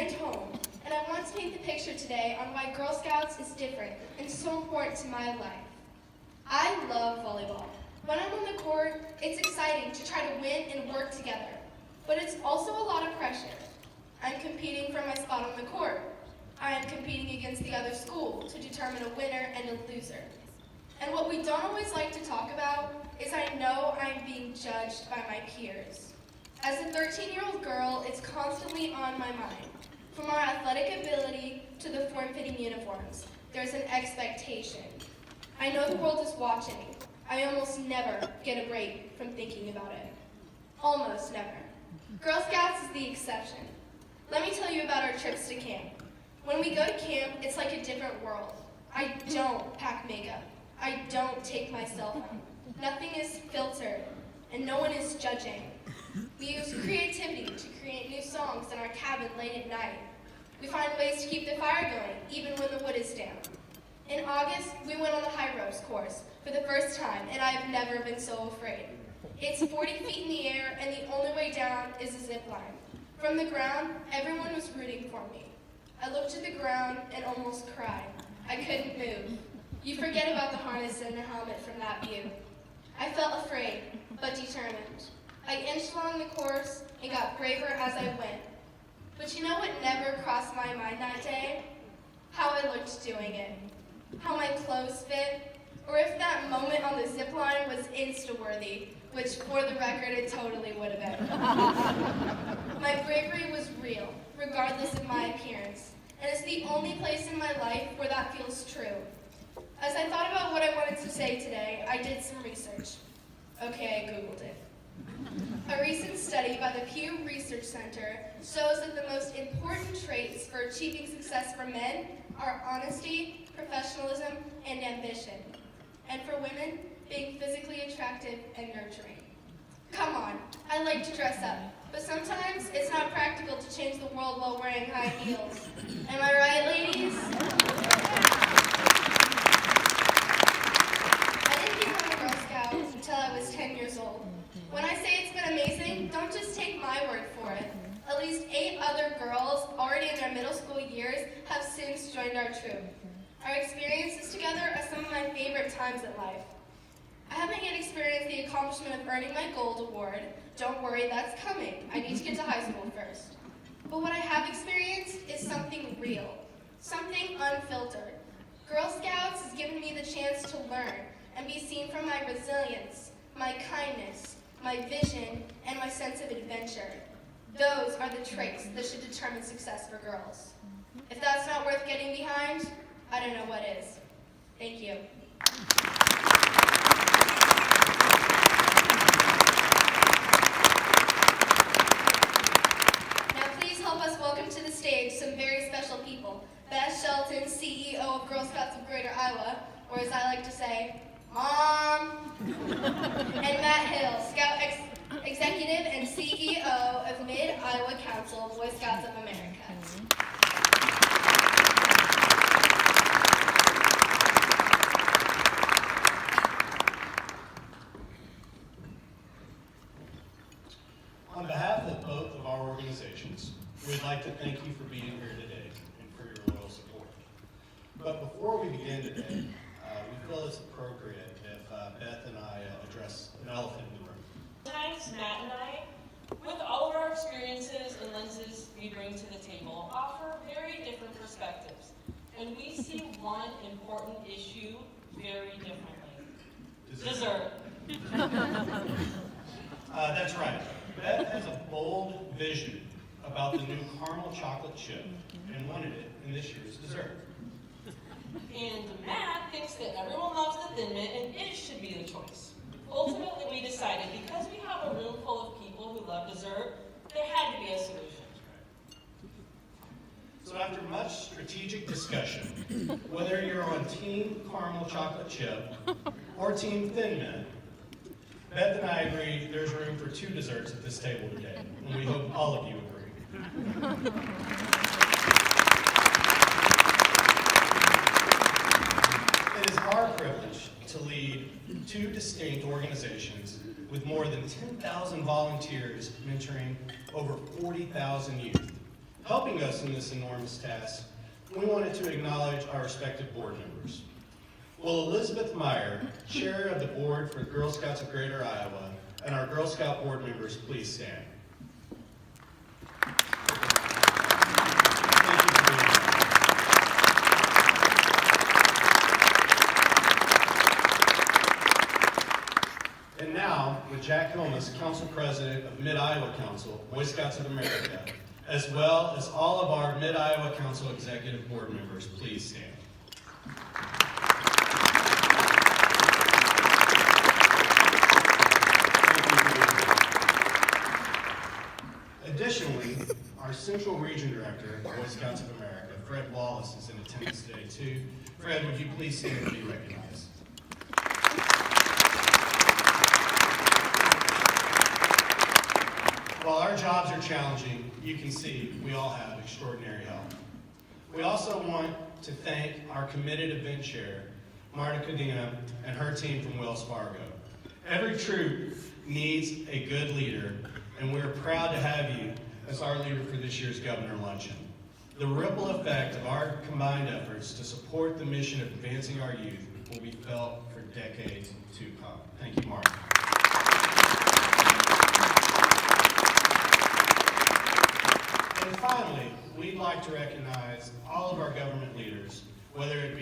and home, and I want to paint the picture today on why Girl Scouts is different and so important to my life. I love volleyball. When I'm on the court, it's exciting to try to win and work together, but it's also a lot of pressure. I'm competing for my spot on the court. I am competing against the other school to determine a winner and a loser. And what we don't always like to talk about is I know I'm being judged by my peers. As a 13-year-old girl, it's constantly on my mind. From our athletic ability to the form-fitting uniforms, there's an expectation. I know the world is watching. I almost never get a break from thinking about it. Almost never. Girl Scouts is the exception. Let me tell you about our trips to camp. When we go to camp, it's like a different world. I don't pack makeup. I don't take my cell phone. Nothing is filtered, and no one is judging. We use creativity to create new songs in our cabin late at night. We find ways to keep the fire going, even when the wood is down. In August, we went on the high ropes course for the first time, and I have never been so afraid. It's 40 feet in the air, and the only way down is a zip line. From the ground, everyone was rooting for me. I looked at the ground and almost cried. I couldn't move. You forget about the harness and the helmet from that view. I felt afraid, but determined. I inched along the course and got braver as I went. But you know what never crossed my mind that day? How I looked doing it. How my clothes fit, or if that moment on the zip line was Insta-worthy, which for the record it totally would have been. My bravery was real, regardless of my appearance, and it's the only place in my life where that feels true. As I thought about what I wanted to say today, I did some research. Okay, I Googled it. A recent study by the Pew Research Center shows that the most important traits for achieving success for men are honesty, professionalism, and ambition. And for women, being physically attractive and nurturing. Come on, I like to dress up, but sometimes it's not practical to change the world while wearing high heels. Am I right, ladies? I didn't become a Girl Scout until I was 10 years old. When I say it's been amazing, don't just take my word for it. At least 8 other girls, already in their middle school years, have since joined our troop. Our experiences together are some of my favorite times in life. I haven't yet experienced the accomplishment of earning my gold award. Don't worry, that's coming. I need to get to high school first. But what I have experienced is something real, something unfiltered. Girl Scouts has given me the chance to learn and be seen for my resilience, my kindness, my vision, and my sense of adventure. Those are the traits that should determine success for girls. If that's not worth getting behind, I don't know what is. Thank you. Now please help us welcome to the stage some very special people. Beth Shelton, CEO of Girl Scouts of Greater Iowa, or as I like to say, Mom. And Matt Hill, Scout Executive and CEO of Mid-Iowa Council, Boy Scouts of America. On behalf of both of our organizations, we'd like to thank you for being here today and for your loyal support. But before we begin today, we feel it's appropriate if Beth and I address an elephant in the room. Tonight's Matt and I, with all of our experiences and lenses we bring to the table, offer very different perspectives. And we see one important issue very differently. Dessert. That's right. Beth has a bold vision about the new caramel chocolate chip and wanted it in this year's dessert. And Matt thinks that everyone loves the Thin Mint and it should be the choice. Ultimately, we decided because we have a room full of people who love dessert, there had to be a solution. So after much strategic discussion, whether you're on Team Caramel Chocolate Chip or Team Thin Mint, Beth and I agree there's room for 2 desserts at this table today, and we hope all of you agree. It is our privilege to lead 2 distinct organizations with more than 10,000 volunteers mentoring over 40,000 youth. Helping us in this enormous task, we wanted to acknowledge our respective board members. Will Elizabeth Meyer, Chair of the Board for Girl Scouts of Greater Iowa, and our Girl Scout board members please stand? And now, with Jack Hilmes, Council President of Mid-Iowa Council, Boy Scouts of America, as well as all of our Mid-Iowa Council Executive Board members, please stand. Additionally, our Central Region Director of Boy Scouts of America, Fred Wallace, is in attendance today too. Fred, would you please stand and be recognized? While our jobs are challenging, you can see we all have extraordinary help. We also want to thank our committed event chair, Marta Cadena, and her team from Wells Fargo. Every troop needs a good leader, and we're proud to have you as our leader for this year's Governor Luncheon. The ripple effect of our combined efforts to support the mission of advancing our youth will be felt for decades to come. Thank you, Marta. And finally, we'd like to recognize all of our government leaders, whether it be